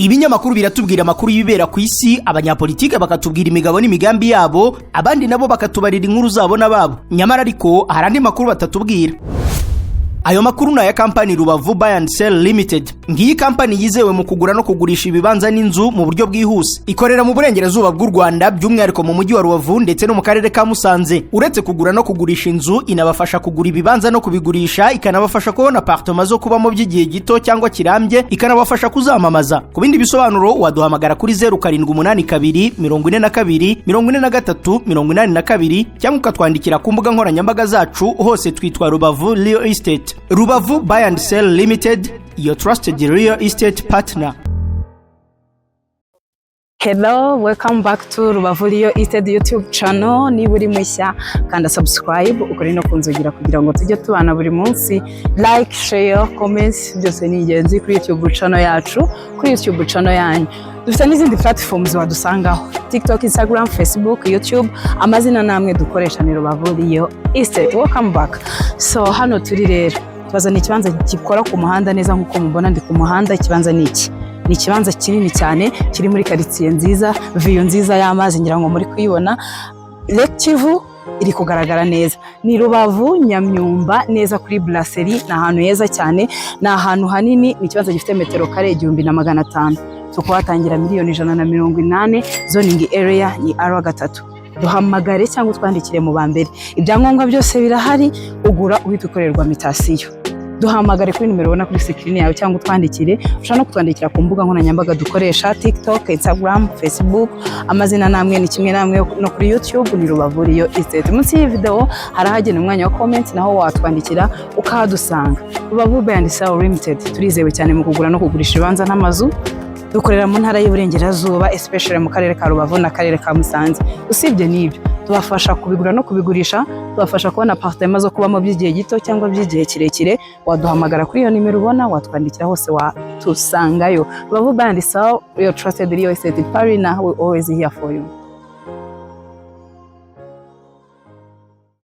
Ibinyamakuru biratubwira amakuru y'ibibera ku isi, abanyapolitike bakatubwira imigabo n'imigambi yabo, abandi nabo bakatubarira inkuru zabo nababo. Nyamara ariko hari andi makuru batatubwira. Ayo makuru na ya kampani Rubavu Buy and Sell Limited. Ngiyi kampani yizewe mu kugura no kugurisha ibibanza n'inzu mu buryo bwihuse. Ikorera mu burengerazuba bw'u Rwanda, by'umwihariko mu mujyi wa Rubavu ndetse no mu karere ka Musanze. Uretse kugura no kugurisha inzu, inabafasha kugura ibibanza no kubigurisha, ikanabafasha kubona apartment zo kubamo by'igihe gito cyangwa kirambye, ikanabafasha kuzamamaza. Ku bindi bisobanuro waduhamagara kuri 0782 42 43 82 cyangwa ukatwandikira ku mbuga nkoranyambaga zacu, hose twitwa Rubavu Real Estate. Rubavu Buy and Sell Limited, your trusted real estate partner. Hello, welcome back to Rubavu Real Estate YouTube channel. Ni buri mushya kanda subscribe ukore no kunzugira kugira ngo tujye tubana buri munsi. Like, share, comments byose ni ingenzi kuri YouTube channel yacu, kuri YouTube channel yanyu. Dufite n'izindi platforms wadusangaho: TikTok, Instagram, Facebook, YouTube. Amazina namwe dukoresha ni Rubavu Real Estate. Welcome back. So hano turi rero twazana ikibanza gikora ku muhanda neza nkuko mubona ndi ku muhanda. Ikibanza ni iki? Ni ikibanza kinini cyane kiri muri quartier nziza, view nziza y'amazi ngira ngo muri kuyibona. Lake KIVU iri kugaragara neza. Ni Rubavu Nyamyumba neza kuri brasserie, na ahantu heza cyane, na ahantu hanini. Ni ikibanza gifite metero kare 1500. Tukwatangira miliyoni 180. Zoning area ni R3. Duhamagare cyangwa twandikire mu bambere. Ibyangombwa byose birahari, ugura uhita ukorerwa mitasiyo. Duhamagare kuri numero ubona kuri screen yawe cyangwa twandikire. Ushaka no kutwandikira ku mbuga nkoranyambaga dukoresha: TikTok, Instagram, Facebook. Amazina namwe ni kimwe namwe no kuri YouTube ni Rubavu Real Estate. Munsi y'iyi video harahagena umwanya wa comment, naho watwandikira ukahadusanga. Rubavu Buy and Sell Limited turizewe cyane mu kugura no kugurisha ibibanza n'amazu. Dukorera mu ntara y'Iburengerazuba, especially mu karere ka Rubavu na karere ka Musanze. Usibye n'ibyo, tubafasha kubigura no kubigurisha, tubafasha kubona apartment zo kubamo by'igihe gito cyangwa by'igihe kirekire. Waduhamagara kuri iyo nimero ubona, watwandikira hose watusangayo. Rubavu Buy and Sell, your trusted real estate partner, we always here for you.